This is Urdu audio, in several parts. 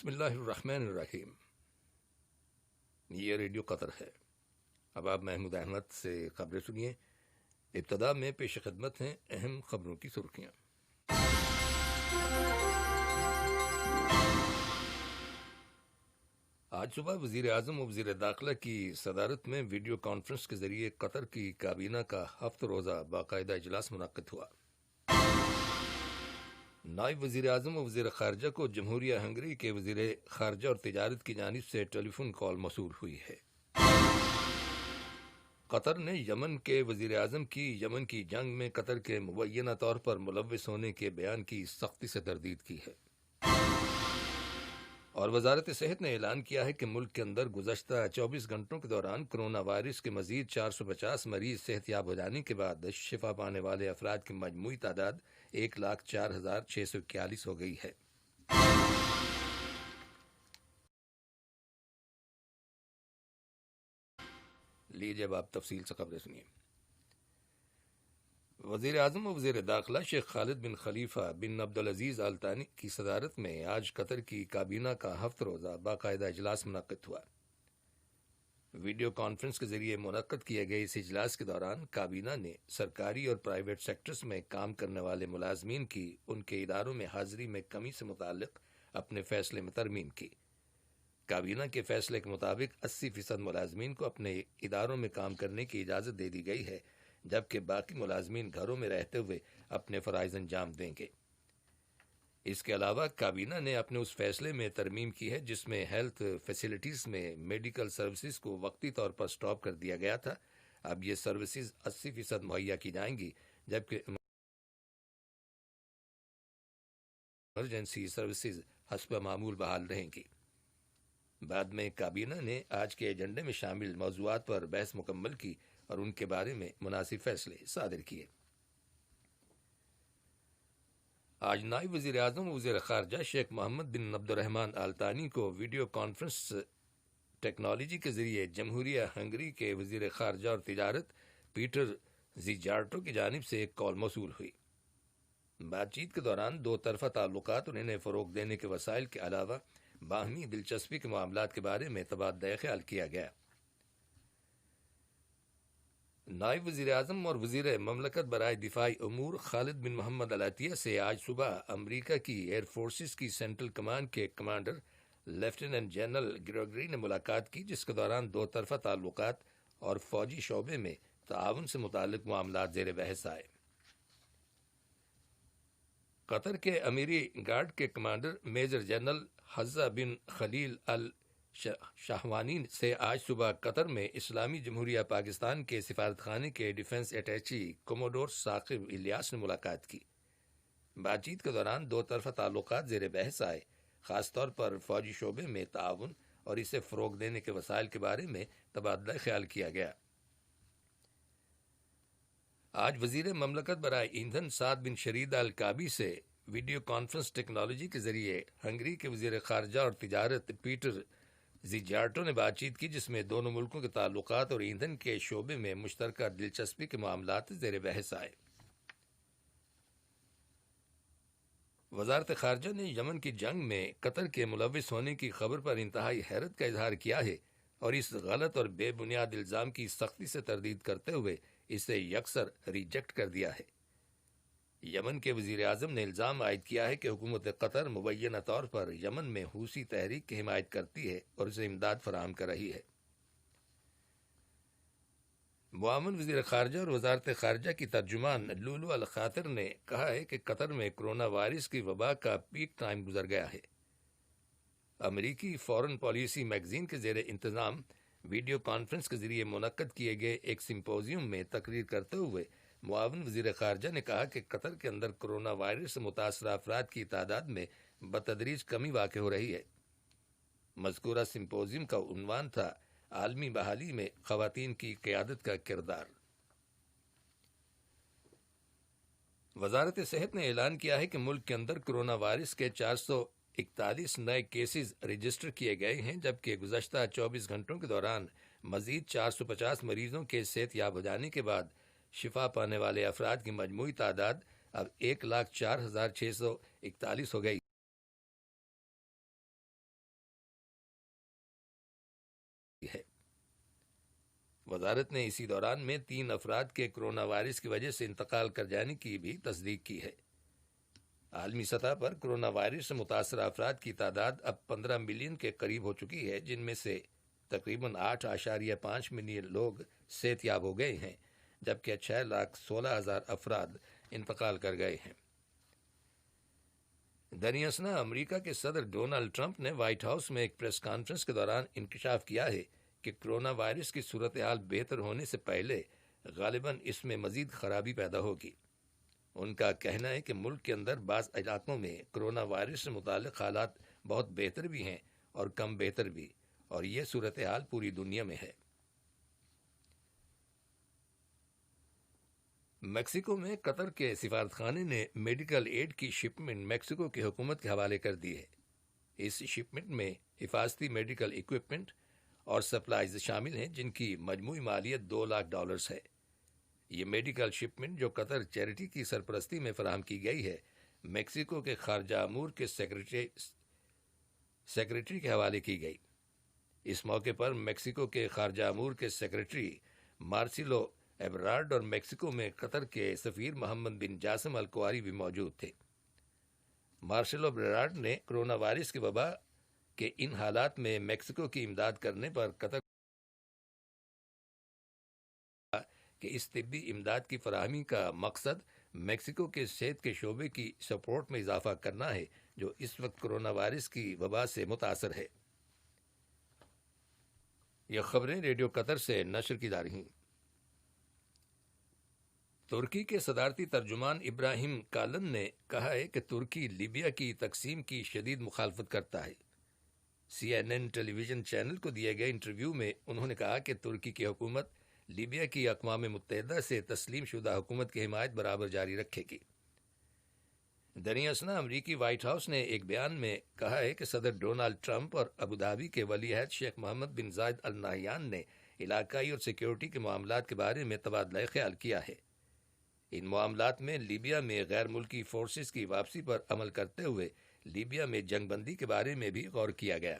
بسم اللہ الرحمن الرحیم۔ یہ ریڈیو قطر ہے۔ اب آپ محمود احمد سے خبریں سنیے۔ ابتدا میں پیش خدمت ہیں اہم خبروں کی سرخیاں۔ آج صبح وزیر اعظم و وزیر داخلہ کی صدارت میں ویڈیو کانفرنس کے ذریعے قطر کی کابینہ کا ہفتہ روزہ باقاعدہ اجلاس منعقد ہوا۔ نائب وزیر اعظم و وزیر خارجہ کو جمہوریہ ہنگری کے وزیر خارجہ اور تجارت کی جانب سے ٹیلی فون کال موصول ہوئی ہے۔ قطر نے یمن کے وزیر اعظم کی یمن کی جنگ میں قطر کے مبینہ طور پر ملوث ہونے کے بیان کی سختی سے تردید کی ہے۔ اور وزارت صحت نے اعلان کیا ہے کہ ملک کے اندر گزشتہ 24 گھنٹوں کے دوران کرونا وائرس کے مزید 450 مریض صحت یاب ہو جانے کے بعد شفا پانے والے افراد کی مجموعی تعداد 1,04,641 ہو گئی ہے۔ لیجیے اب آپ تفصیل سے خبریں سنیے۔ وزیر اعظم و وزیر داخلہ شیخ خالد بن خلیفہ بن عبدالعزیز آل ثانی کی صدارت میں آج قطر کی کابینہ کا ہفتہ روزہ باقاعدہ اجلاس منعقد ہوا۔ ویڈیو کانفرنس کے ذریعے منعقد کیے گئے اس اجلاس کے دوران کابینہ نے سرکاری اور پرائیویٹ سیکٹرز میں کام کرنے والے ملازمین کی ان کے اداروں میں حاضری میں کمی سے متعلق اپنے فیصلے میں ترمیم کی۔ کابینہ کے فیصلے کے مطابق 80% ملازمین کو اپنے اداروں میں کام کرنے کی اجازت دے دی گئی ہے، جبکہ باقی ملازمین گھروں میں رہتے ہوئے اپنے فرائض انجام دیں گے۔ اس کے علاوہ کابینہ نے اپنے اس فیصلے میں ترمیم کی ہے جس میں ہیلتھ فیسلٹیز میں میڈیکل سروسز کو وقتی طور پر سٹاپ کر دیا گیا تھا۔ اب یہ سروسز 80% مہیا کی جائیں گی، جبکہ ایمرجنسی سروسز حسب معمول بحال رہیں گی۔ بعد میں کابینہ نے آج کے ایجنڈے میں شامل موضوعات پر بحث مکمل کی اور ان کے بارے میں مناسب فیصلے صادر کیے۔ آج نائب وزیر اعظم و وزیر خارجہ شیخ محمد بن عبد الرحمن آل ثانی کو ویڈیو کانفرنس ٹیکنالوجی کے ذریعے جمہوریہ ہنگری کے وزیر خارجہ اور تجارت پیٹر زیجارٹو کی جانب سے ایک کال موصول ہوئی۔ بات چیت کے دوران دو طرفہ تعلقات اور انہیں فروغ دینے کے وسائل کے علاوہ باہمی دلچسپی کے معاملات کے بارے میں تبادلہ خیال کیا گیا۔ نائب وزیر اعظم اور وزیر مملکت برائے دفاعی امور خالد بن محمد العطیہ سے آج صبح امریکہ کی ایئر فورسز کی سینٹرل کمانڈ کے کمانڈر لیفٹیننٹ جنرل گریگری نے ملاقات کی، جس کے دوران دو طرفہ تعلقات اور فوجی شعبے میں تعاون سے متعلق معاملات زیر بحث آئے۔ قطر کے امیری گارڈ کے کمانڈر میجر جنرل حزہ بن خلیل الشہوانی سے آج صبح قطر میں اسلامی جمہوریہ پاکستان کے سفارت خانے کے ڈیفنس اٹیچی کوموڈور ثاقب الیاس نے ملاقات کی۔ بات چیت کے دوران دو طرفہ تعلقات زیر بحث آئے، خاص طور پر فوجی شعبے میں تعاون اور اسے فروغ دینے کے وسائل کے بارے میں تبادلہ خیال کیا گیا۔ آج وزیر مملکت برائے ایندھن سعد بن شرید آل کعبی سے ویڈیو کانفرنس ٹیکنالوجی کے ذریعے ہنگری کے وزیر خارجہ اور تجارت پیٹر زیجارٹو نے بات چیت کی، جس میں دونوں ملکوں کے تعلقات اور ایندھن کے شعبے میں مشترکہ دلچسپی کے معاملات زیر بحث آئے۔ وزارت خارجہ نے یمن کی جنگ میں قطر کے ملوث ہونے کی خبر پر انتہائی حیرت کا اظہار کیا ہے اور اس غلط اور بے بنیاد الزام کی سختی سے تردید کرتے ہوئے اسے یکسر ریجیکٹ کر دیا ہے۔ یمن کے وزیر اعظم نے الزام عائد کیا ہے کہ حکومت قطر مبینہ طور پر یمن میں حوثی تحریک کی حمایت کرتی ہے اور اسے امداد فراہم کر رہی ہے۔ معاون وزیر خارجہ اور وزارت خارجہ کی ترجمان لولو الخاطر نے کہا ہے کہ قطر میں کرونا وائرس کی وبا کا پیک ٹائم گزر گیا ہے۔ امریکی فورن پالیسی میگزین کے زیر انتظام ویڈیو کانفرنس کے ذریعے منعقد کیے گئے ایک سمپوزیم میں تقریر کرتے ہوئے معاون وزیر خارجہ نے کہا کہ قطر کے اندر کرونا وائرس سے متاثرہ افراد کی تعداد میں بتدریج کمی واقع ہو رہی ہے۔ مذکورہ سمپوزیم کا عنوان تھا عالمی بحالی میں خواتین کی قیادت کا کردار۔ وزارت صحت نے اعلان کیا ہے کہ ملک کے اندر کرونا وائرس کے 441 نئے کیسز رجسٹر کیے گئے ہیں، جبکہ گزشتہ 24 گھنٹوں کے دوران مزید 450 مریضوں کے صحت یاب ہو جانے کے بعد شفا پانے والے افراد کی مجموعی تعداد اب 1,04,641 ہو گئی۔ وزارت نے اسی دوران میں 3 افراد کے کرونا وائرس کی وجہ سے انتقال کر جانے کی بھی تصدیق کی ہے۔ عالمی سطح پر کرونا وائرس سے متاثرہ افراد کی تعداد اب 15 ملین کے قریب ہو چکی ہے، جن میں سے تقریباً 8.5 ملین لوگ صحت یاب ہو گئے ہیں، جبکہ 6,16,000 افراد انتقال کر گئے ہیں۔ دریں امریکہ کے صدر ڈونلڈ ٹرمپ نے وائٹ ہاؤس میں ایک پریس کانفرنس کے دوران انکشاف کیا ہے کہ کرونا وائرس کی صورتحال بہتر ہونے سے پہلے غالباً اس میں مزید خرابی پیدا ہوگی۔ ان کا کہنا ہے کہ ملک کے اندر بعض علاقوں میں کرونا وائرس سے متعلق حالات بہت بہتر بھی ہیں اور کم بہتر بھی، اور یہ صورتحال پوری دنیا میں ہے۔ میکسیکو میں قطر کے سفارتخانے نے میڈیکل ایڈ کی شپمنٹ میکسیکو کی حکومت کے حوالے کر دی ہے۔ اس شپمنٹ میں حفاظتی میڈیکل ایکوپمنٹ اور سپلائز شامل ہیں، جن کی مجموعی مالیت $2 لاکھ ہے۔ یہ میڈیکل شپمنٹ جو قطر چیریٹی کی سرپرستی میں فراہم کی گئی ہے، میکسیکو کے خارجہ امور کے سیکریٹری کے حوالے کی گئی۔ اس موقع پر میکسیکو کے خارجہ امور کے سیکریٹری مارسیلو ایبرارڈ اور میکسیکو میں قطر کے سفیر محمد بن جاسم الکواری بھی موجود تھے۔ مارسیلو ایبرارڈ نے کرونا وائرس کی وبا کے ان حالات میں میکسیکو کی امداد کرنے پر قطر کہ اس طبی امداد کی فراہمی کا مقصد میکسیکو کے صحت کے شعبے کی سپورٹ میں اضافہ کرنا ہے، جو اس وقت کرونا وائرس کی وبا سے متاثر ہے۔ یہ خبریں ریڈیو قطر سے نشر کی جا رہی ہیں۔ ترکی کے صدارتی ترجمان ابراہیم کالن نے کہا ہے کہ ترکی لیبیا کی تقسیم کی شدید مخالفت کرتا ہے۔ CNN ٹیلی ویژن چینل کو دیے گئے انٹرویو میں انہوں نے کہا کہ ترکی کی حکومت لیبیا کی اقوام متحدہ سے تسلیم شدہ حکومت کی حمایت برابر جاری رکھے گی۔ دریں اثنا امریکی وائٹ ہاؤس نے ایک بیان میں کہا ہے کہ صدر ڈونلڈ ٹرمپ اور ابوظہبی کے ولی عہد شیخ محمد بن زائد ال نہیان نے علاقائی اور سیکیورٹی کے معاملات کے بارے میں تبادلہ خیال کیا ہے۔ ان معاملات میں لیبیا میں غیر ملکی فورسز کی واپسی پر عمل کرتے ہوئے لیبیا میں جنگ بندی کے بارے میں بھی غور کیا گیا۔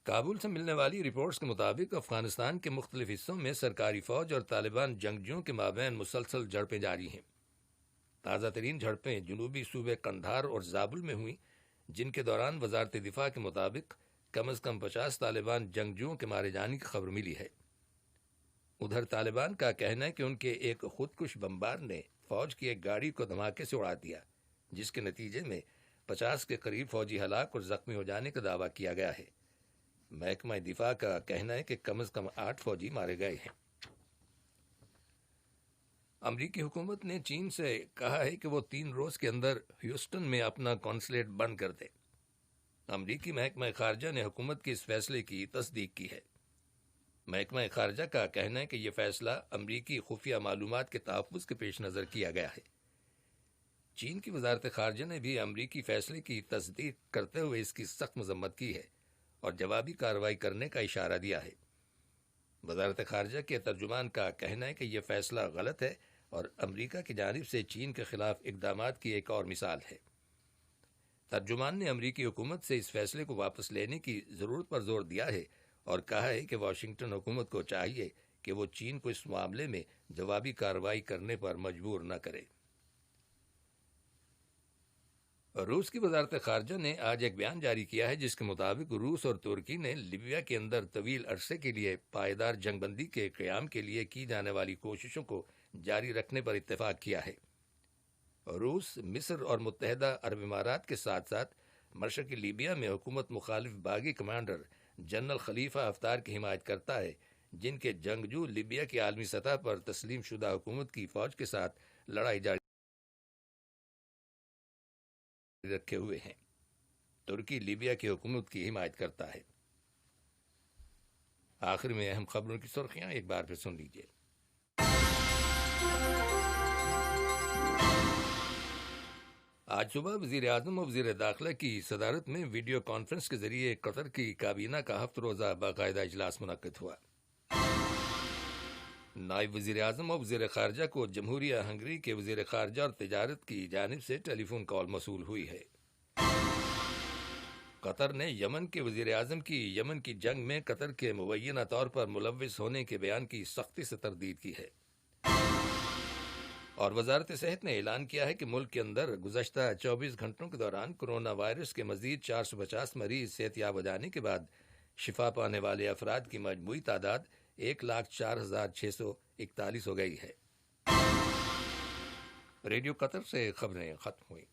کابل سے ملنے والی رپورٹس کے مطابق افغانستان کے مختلف حصوں میں سرکاری فوج اور طالبان جنگجوؤں کے مابین مسلسل جھڑپیں جاری ہیں۔ تازہ ترین جھڑپیں جنوبی صوبے قندھار اور زابل میں ہوئیں، جن کے دوران وزارت دفاع کے مطابق کم از کم 50 طالبان جنگجوؤں کے مارے جانے کی خبر ملی ہے۔ ادھر طالبان کا کہنا ہے کہ ان کے ایک خودکش بمبار نے فوج کی ایک گاڑی کو دھماکے سے اڑا دیا، جس کے نتیجے میں 50 کے قریب فوجی ہلاک اور زخمی ہو جانے کا دعویٰ کیا گیا ہے۔ محکمہ دفاع کا کہنا ہے کہ کم از کم 8 فوجی مارے گئے ہیں۔ امریکی حکومت نے چین سے کہا ہے کہ وہ 3 روز کے اندر ہیوسٹن میں اپنا قونصلیٹ بند کر دے۔ امریکی محکمہ خارجہ نے حکومت کے اس فیصلے کی تصدیق کی ہے۔ محکمہ خارجہ کا کہنا ہے کہ یہ فیصلہ امریکی خفیہ معلومات کے تحفظ کے پیش نظر کیا گیا ہے۔ چین کی وزارت خارجہ نے بھی امریکی فیصلے کی تصدیق کرتے ہوئے اس کی سخت مذمت کی ہے اور جوابی کارروائی کرنے کا اشارہ دیا ہے۔ وزارت خارجہ کے ترجمان کا کہنا ہے کہ یہ فیصلہ غلط ہے اور امریکہ کی جانب سے چین کے خلاف اقدامات کی ایک اور مثال ہے۔ ترجمان نے امریکی حکومت سے اس فیصلے کو واپس لینے کی ضرورت پر زور دیا ہے اور کہا ہے کہ واشنگٹن حکومت کو چاہیے کہ وہ چین کو اس معاملے میں جوابی کارروائی کرنے پر مجبور نہ کرے۔ روس کی وزارت خارجہ نے آج ایک بیان جاری کیا ہے جس کے مطابق روس اور ترکی نے لیبیا کے اندر طویل عرصے کے لیے پائیدار جنگ بندی کے قیام کے لیے کی جانے والی کوششوں کو جاری رکھنے پر اتفاق کیا ہے۔ روس، مصر اور متحدہ عرب امارات کے ساتھ ساتھ مشرقی لیبیا میں حکومت مخالف باغی کمانڈر جنرل خلیفہ حفتار کی حمایت کرتا ہے، جن کے جنگجو لیبیا کی عالمی سطح پر تسلیم شدہ حکومت کی فوج کے ساتھ لڑائی جاری رکھے ہوئے ہیں۔ ترکی لیبیا کی حکومت کی حمایت کرتا ہے۔ آخر میں اہم خبروں کی سرخیاں ایک بار پھر سن لیجیے۔ آج صبح وزیر اعظم اور وزیر داخلہ کی صدارت میں ویڈیو کانفرنس کے ذریعے قطر کی کابینہ کا ہفتہ روزہ باقاعدہ اجلاس منعقد ہوا۔ نائب وزیر اعظم اور وزیر خارجہ کو جمہوریہ ہنگری کے وزیر خارجہ اور تجارت کی جانب سے ٹیلی فون کال موصول ہوئی ہے۔ قطر نے یمن کے وزیر اعظم کی یمن کی جنگ میں قطر کے مبینہ طور پر ملوث ہونے کے بیان کی سختی سے تردید کی ہے، اور وزارت صحت نے اعلان کیا ہے کہ ملک کے اندر گزشتہ 24 گھنٹوں کے دوران کرونا وائرس کے مزید 450 مریض صحتیاب ہو جانے کے بعد شفا پانے والے افراد کی مجموعی تعداد 1,04,641 ہو گئی ہے۔ ریڈیو قطر سے خبریں ختم ہوئیں۔